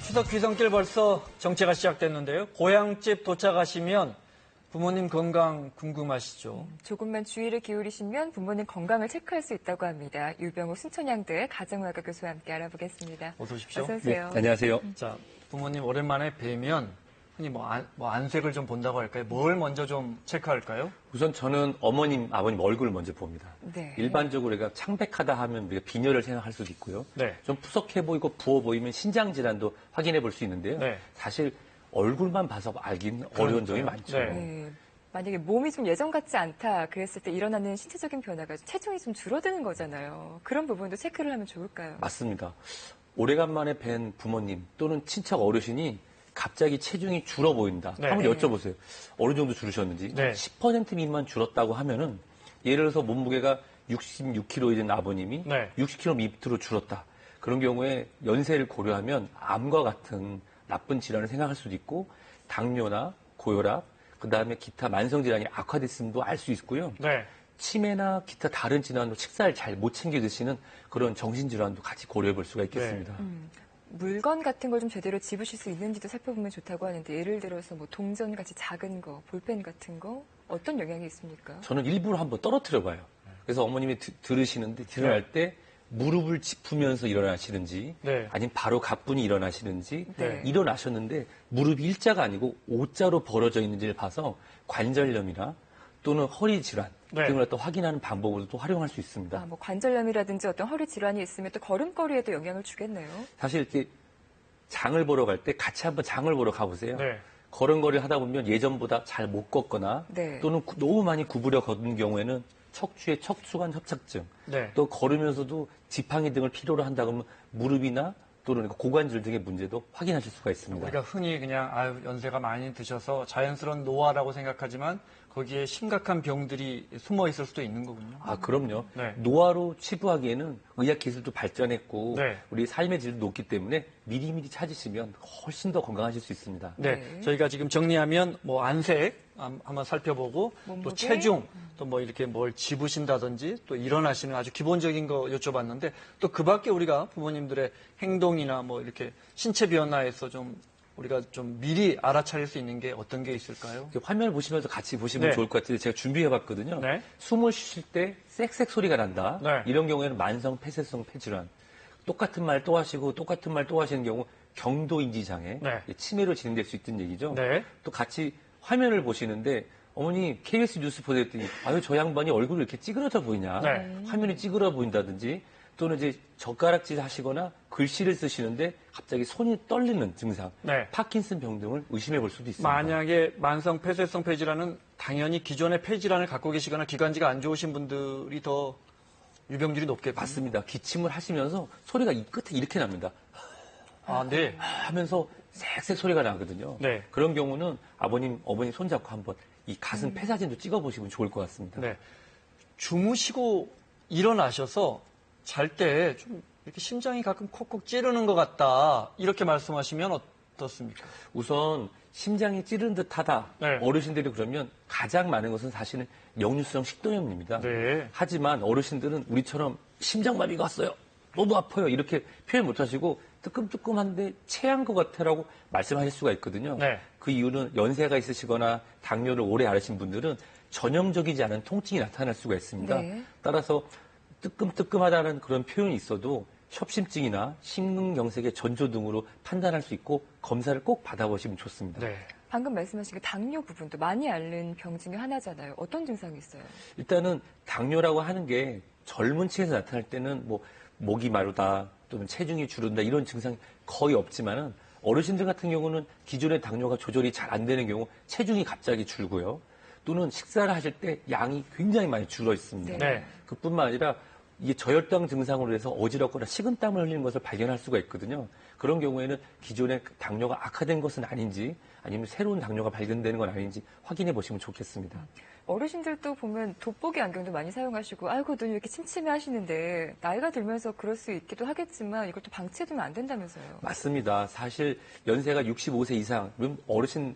추석 귀성길 벌써 정체가 시작됐는데요. 고향집 도착하시면 부모님 건강 궁금하시죠? 조금만 주의를 기울이시면 부모님 건강을 체크할 수 있다고 합니다. 유병우 순천향대 가정의학과 교수와 함께 알아보겠습니다. 어서 오십시오. 어서 오세요. 네, 안녕하세요. 자, 부모님 오랜만에 뵈면 흔히 안색을 좀 본다고 할까요? 뭘 먼저 좀 체크할까요? 우선 저는 어머님, 아버님 얼굴을 먼저 봅니다. 네. 일반적으로 우리가 창백하다 하면 우리가 빈혈을 생각할 수도 있고요. 네. 좀 푸석해 보이고 부어 보이면 신장 질환도 확인해 볼 수 있는데요. 네. 사실 얼굴만 봐서 알긴 어려운 점이 많죠. 네. 네. 만약에 몸이 좀 예전 같지 않다 그랬을 때 일어나는 신체적인 변화가 체중이 좀 줄어드는 거잖아요. 그런 부분도 체크를 하면 좋을까요? 맞습니다. 오래간만에 뵌 부모님 또는 친척 어르신이 갑자기 체중이 줄어 보인다. 네. 한번 여쭤보세요. 어느 정도 줄으셨는지. 네. 10% 미만 줄었다고 하면은 예를 들어서 몸무게가 66kg 된 아버님이 네. 60kg 밑으로 줄었다. 그런 경우에 연세를 고려하면 암과 같은 나쁜 질환을 생각할 수도 있고 당뇨나 고혈압, 그다음에 기타 만성 질환이 악화됐음도 알 수 있고요. 네. 치매나 기타 다른 질환도 식사를 잘 못 챙겨 드시는 그런 정신질환도 같이 고려해 볼 수가 있겠습니다. 물건 같은 걸 좀 제대로 집으실 수 있는지도 살펴보면 좋다고 하는데 예를 들어서 뭐 동전 같이 작은 거, 볼펜 같은 거 어떤 영향이 있습니까? 저는 일부러 한번 떨어뜨려 봐요. 그래서 어머님이 들으시는데 일어날 때 무릎을 짚으면서 일어나시는지 네. 아니면 바로 가뿐히 일어나시는지 네. 일어나셨는데 무릎이 일자가 아니고 O자로 벌어져 있는지를 봐서 관절염이나 또는 허리 질환 네. 등을 또 확인하는 방법으로 또 활용할 수 있습니다. 뭐 관절염이라든지 어떤 허리 질환이 있으면 또 걸음걸이에도 영향을 주겠네요. 사실 이렇게 장을 보러 갈 때 같이 한번 장을 보러 가보세요. 네. 걸음걸이를 하다 보면 예전보다 잘 못 걷거나 네. 또는 너무 많이 구부려 걷는 경우에는 척추의 척추관 협착증 네. 또 걸으면서도 지팡이 등을 필요로 한다 그러면 무릎이나 또는 고관절 등의 문제도 확인하실 수가 있습니다. 우리가 흔히 그냥 연세가 많이 드셔서 자연스러운 노화라고 생각하지만 거기에 심각한 병들이 숨어 있을 수도 있는 거군요. 아, 그럼요. 네. 노화로 치부하기에는 의학 기술도 발전했고 네. 우리 삶의 질도 높기 때문에 미리미리 찾으시면 훨씬 더 건강하실 수 있습니다. 네. 네. 저희가 지금 정리하면 안색 한번 살펴보고 또 몸무게? 체중 또 이렇게 뭘 집으신다든지 또 일어나시는 아주 기본적인 거 여쭤봤는데 또 그 밖에 우리가 부모님들의 행동이나 이렇게 신체 변화에서 좀 우리가 좀 미리 알아차릴 수 있는 게 어떤 게 있을까요? 이렇게 화면을 보시면서 같이 보시면 네. 좋을 것 같은데 제가 준비해봤거든요. 네. 숨을 쉬실 때 쌕쌕 소리가 난다. 네. 이런 경우에는 만성 폐쇄성 폐질환. 똑같은 말 또 하시고 똑같은 말 또 하시는 경우 경도인지 장애, 네. 치매로 진행될 수 있다는 얘기죠. 네. 또 같이 화면을 보시는데 어머니 KBS 뉴스 보냈더니 아유 저 양반이 얼굴이 이렇게 찌그러져 보이냐. 네. 화면이 찌그러 보인다든지 또는 이제 젓가락질 하시거나 글씨를 쓰시는데 갑자기 손이 떨리는 증상, 네. 파킨슨 병 등을 의심해 볼 수도 있습니다. 만약에 만성 폐쇄성 폐질환은 당연히 기존의 폐질환을 갖고 계시거나 기관지가 안 좋으신 분들이 더 유병률이 높겠군요. 맞습니다. 기침을 하시면서 소리가 이 끝에 이렇게 납니다. 아, 네. 하면서 쌕쌕 소리가 나거든요. 네. 그런 경우는 아버님, 어머니 손잡고 한번 이 가슴 폐사진도 찍어보시면 좋을 것 같습니다. 네. 주무시고 일어나셔서 잘 때 좀 이렇게 심장이 가끔 콕콕 찌르는 것 같다. 이렇게 말씀하시면 어떻습니까? 우선 심장이 찌른 듯하다. 네. 어르신들이 그러면 가장 많은 것은 사실은 역류성 식도염입니다. 네. 하지만 어르신들은 우리처럼 심장마비가 왔어요. 너무 아파요. 이렇게 표현 못하시고 뜨끔뜨끔한데 체한 것 같아라고 말씀하실 수가 있거든요. 네. 그 이유는 연세가 있으시거나 당뇨를 오래 앓으신 분들은 전형적이지 않은 통증이 나타날 수가 있습니다. 네. 따라서 뜨끔뜨끔하다는 그런 표현이 있어도 협심증이나 심근경색의 전조 등으로 판단할 수 있고 검사를 꼭 받아보시면 좋습니다. 네. 방금 말씀하신 그 당뇨 부분도 많이 앓는 병 중에 하나잖아요. 어떤 증상이 있어요? 일단은 당뇨라고 하는 게 젊은 층에서 나타날 때는 목이 마르다 또는 체중이 줄은다 이런 증상이 거의 없지만은 어르신들 같은 경우는 기존의 당뇨가 조절이 잘 안 되는 경우 체중이 갑자기 줄고요. 또는 식사를 하실 때 양이 굉장히 많이 줄어 있습니다. 네. 그뿐만 아니라 이게 저혈당 증상으로 해서 어지럽거나 식은땀을 흘리는 것을 발견할 수가 있거든요. 그런 경우에는 기존의 당뇨가 악화된 것은 아닌지 아니면 새로운 당뇨가 발견되는 건 아닌지 확인해 보시면 좋겠습니다. 어르신들도 보면 돋보기 안경도 많이 사용하시고 아이고 눈이 왜 이렇게 침침해 하시는데 나이가 들면서 그럴 수 있기도 하겠지만 이걸 또 방치해두면 안 된다면서요. 맞습니다. 사실 연세가 65세 이상,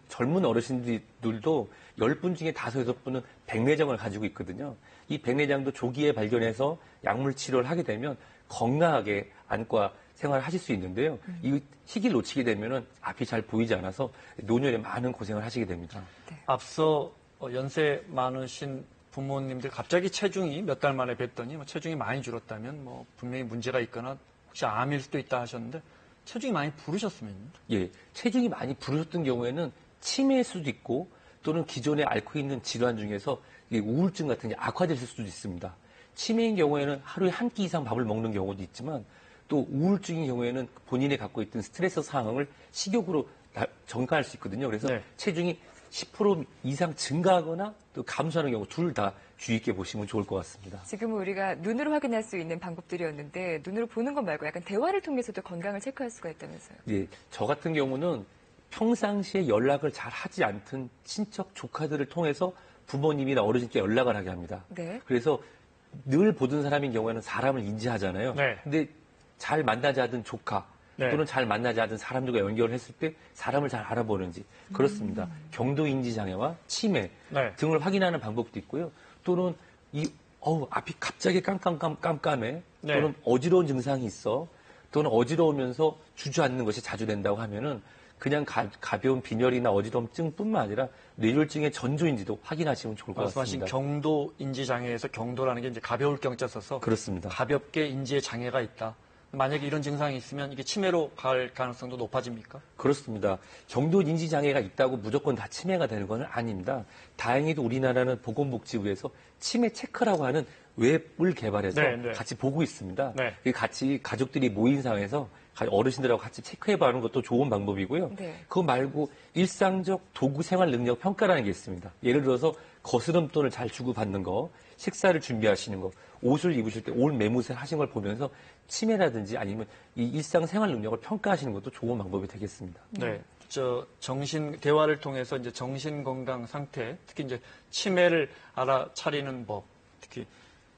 젊은 어르신들도 10분 중에 5, 6분은 백내장을 가지고 있거든요. 이 백내장도 조기에 발견해서 약물 치료를 하게 되면 건강하게 안과 생활을 하실 수 있는데요. 이 시기를 놓치게 되면은 앞이 잘 보이지 않아서 노년에 많은 고생을 하시게 됩니다. 네. 앞서 연세 많으신 부모님들 갑자기 체중이 몇 달 만에 뵀더니 체중이 많이 줄었다면 분명히 문제가 있거나 혹시 암일 수도 있다 하셨는데 체중이 많이 부르셨으면요? 예, 체중이 많이 부르셨던 경우에는 치매일 수도 있고 또는 기존에 앓고 있는 질환 중에서 우울증 같은 게 악화됐을 수도 있습니다. 치매인 경우에는 하루에 한 끼 이상 밥을 먹는 경우도 있지만 또 우울증인 경우에는 본인이 갖고 있던 스트레스 상황을 식욕으로 전가할 수 있거든요. 그래서 네. 체중이 10% 이상 증가하거나 또 감소하는 경우 둘 다 주의 있게 보시면 좋을 것 같습니다. 지금은 우리가 눈으로 확인할 수 있는 방법들이었는데 눈으로 보는 것 말고 약간 대화를 통해서도 건강을 체크할 수가 있다면서요. 예, 저 같은 경우는 평상시에 연락을 잘 하지 않던 친척 조카들을 통해서 부모님이나 어르신께 연락을 하게 합니다. 네. 그래서 늘 보던 사람인 경우에는 사람을 인지하잖아요. 네. 근데 잘 만나지 않은 조카 네. 또는 잘 만나지 않은 사람들과 연결을 했을 때 사람을 잘 알아보는지 그렇습니다. 경도 인지 장애와 치매 네. 등을 확인하는 방법도 있고요. 또는 앞이 갑자기 깜깜해 네. 또는 어지러운 증상이 있어 또는 어지러우면서 주저앉는 것이 자주 된다고 하면은 그냥 가벼운 빈혈이나 어지럼증뿐만 아니라 뇌졸중의 전조인지도 확인하시면 좋을 것 말씀하신 같습니다. 경도 인지 장애에서 경도라는 게 이제 가벼울 경자 써서 그렇습니다. 가볍게 인지에 장애가 있다. 만약에 이런 증상이 있으면 이게 치매로 갈 가능성도 높아집니까? 그렇습니다. 경도 인지 장애가 있다고 무조건 다 치매가 되는 건 아닙니다. 다행히도 우리나라는 보건복지부에서 치매 체크라고 하는 웹을 개발해서 네, 네. 같이 보고 있습니다. 네. 같이 가족들이 모인 상황에서 어르신들하고 같이 체크해보는 것도 좋은 방법이고요. 네. 그거 말고 일상적 도구 생활 능력 평가라는 게 있습니다. 예를 들어서 거스름돈을 잘 주고받는 거, 식사를 준비하시는 거, 옷을 입으실 때 옷 매무새 하신 걸 보면서 치매라든지 아니면 이 일상 생활 능력을 평가하시는 것도 좋은 방법이 되겠습니다. 네. 대화를 통해서 이제 정신 건강 상태, 특히 이제 치매를 알아차리는 법, 특히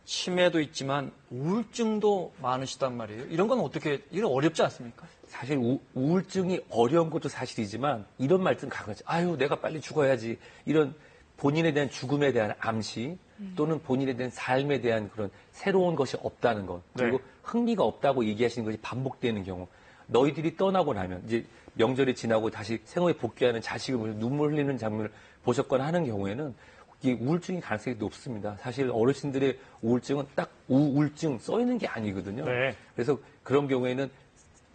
치매도 있지만 우울증도 많으시단 말이에요. 이런 건 이건 어렵지 않습니까? 사실 우울증이 어려운 것도 사실이지만 이런 말씀 가끔씩 아유 내가 빨리 죽어야지 이런 본인에 대한 죽음에 대한 암시 또는 본인에 대한 삶에 대한 그런 새로운 것이 없다는 것 그리고 네. 흥미가 없다고 얘기하시는 것이 반복되는 경우 너희들이 떠나고 나면 이제 명절이 지나고 다시 생활에 복귀하는 자식을 보면서 눈물 흘리는 장면을 보셨거나 하는 경우에는 이 우울증이 가능성이 높습니다. 사실 어르신들의 우울증은 딱 우울증 써 있는 게 아니거든요. 네. 그래서 그런 경우에는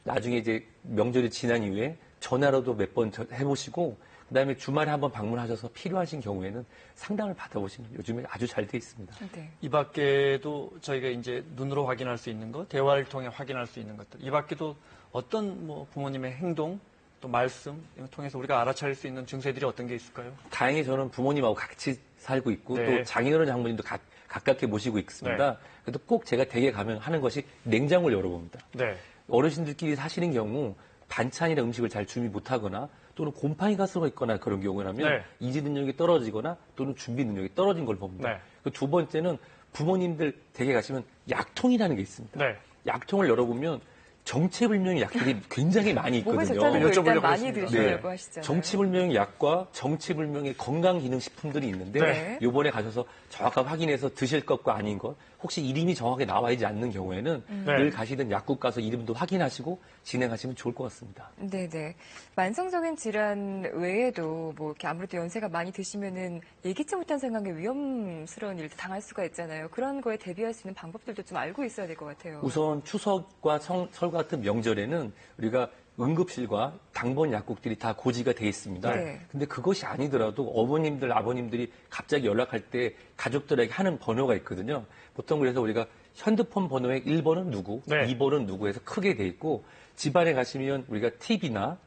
나중에 이제 명절이 지난 이후에 전화로도 몇 번 해보시고 그다음에 주말에 한번 방문하셔서 필요하신 경우에는 상담을 받아보시면 요즘에 아주 잘 돼 있습니다. 네. 이 밖에도 저희가 이제 눈으로 확인할 수 있는 것, 대화를 통해 확인할 수 있는 것들, 이 밖에도 어떤 부모님의 행동, 또 말씀 이걸 통해서 우리가 알아차릴 수 있는 증세들이 어떤 게 있을까요? 다행히 저는 부모님하고 같이 살고 있고 네. 또 장인어른 장모님도 가깝게 모시고 있습니다. 그래도 꼭 제가 댁에 가면 하는 것이 냉장고를 열어봅니다. 네. 어르신들끼리 사시는 경우 반찬이나 음식을 잘 준비 못하거나 또는 곰팡이가 슬어 있거나 그런 경우라면 네. 인지 능력이 떨어지거나 또는 준비 능력이 떨어진 걸 봅니다. 네. 그 두 번째는 부모님들 댁에 가시면 약통이라는 게 있습니다. 네. 약통을 열어보면 정체불명의 약들이 굉장히 많이 몸에 있거든요. 좋다는 거 일단 여쭤보려고 많이 했습니다. 드시려고 하시잖아요. 정치불명의 약과 정치불명의 건강기능식품들이 있는데 네. 이번에 가셔서 정확하게 확인해서 드실 것과 아닌 것 혹시 이름이 정확하게 나와 있지 않는 경우에는 네. 늘 가시던 약국 가서 이름도 확인하시고 진행하시면 좋을 것 같습니다. 네네. 만성적인 질환 외에도 이렇게 아무래도 연세가 많이 드시면은 예기치 못한 상황에 위험스러운 일도 당할 수가 있잖아요. 그런 거에 대비할 수 있는 방법들도 좀 알고 있어야 될 것 같아요. 우선 추석과 설 같은 명절에는 우리가 응급실과 당번 약국들이 다 고지가 돼 있습니다. 네. 근데 그것이 아니더라도 어머님들, 아버님들이 갑자기 연락할 때 가족들에게 하는 번호가 있거든요. 보통 그래서 우리가 핸드폰 번호의 1번은 누구, 네. 2번은 누구 해서 크게 돼 있고 집안에 가시면 우리가 TV나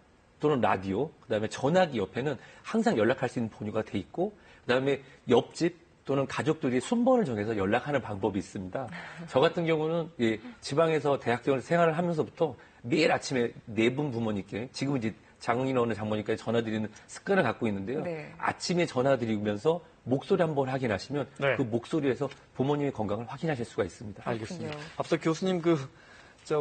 또는 라디오, 그다음에 전화기 옆에는 항상 연락할 수 있는 번호가 돼 있고 그다음에 옆집 또는 가족들이 순번을 정해서 연락하는 방법이 있습니다. 저 같은 경우는 지방에서 대학교 생활을 하면서부터 매일 아침에 네 분 부모님께 지금은 이제 장인어른 장모님까지 전화드리는 습관을 갖고 있는데요. 네. 아침에 전화드리면서 목소리 한번 확인하시면 네. 그 목소리에서 부모님의 건강을 확인하실 수가 있습니다. 알겠습니다. 그렇군요. 앞서 교수님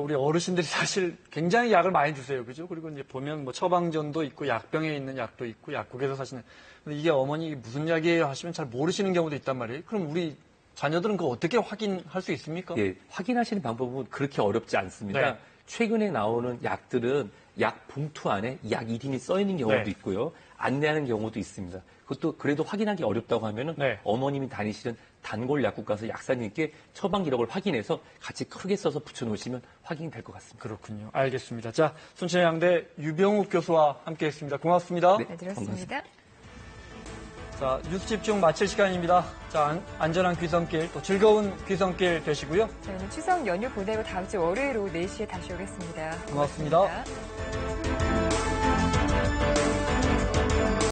우리 어르신들이 사실 굉장히 약을 많이 주세요. 그죠? 그리고 이제 보면 뭐 처방전도 있고 약병에 있는 약도 있고 약국에서 사시는. 근데 이게 어머니 이게 무슨 약이에요 하시면 잘 모르시는 경우도 있단 말이에요. 그럼 우리 자녀들은 그거 어떻게 확인할 수 있습니까? 예, 확인하시는 방법은 그렇게 어렵지 않습니다. 네. 최근에 나오는 약들은 약 봉투 안에 약 이름이 써 있는 경우도 네. 있고요. 안내하는 경우도 있습니다. 그것도 그래도 확인하기 어렵다고 하면은 네. 어머님이 다니시는 단골 약국 가서 약사님께 처방 기록을 확인해서 같이 크게 써서 붙여놓으시면 확인이 될 것 같습니다. 그렇군요. 알겠습니다. 자, 순천향대 유병욱 교수와 함께했습니다. 고맙습니다. 네. 네, 들었습니다. 자, 뉴스 집중 마칠 시간입니다. 자, 안전한 귀성길, 또 즐거운 귀성길 되시고요. 저희는 추석 연휴 보내고 다음 주 월요일 오후 4시에 다시 오겠습니다. 고맙습니다. 고맙습니다.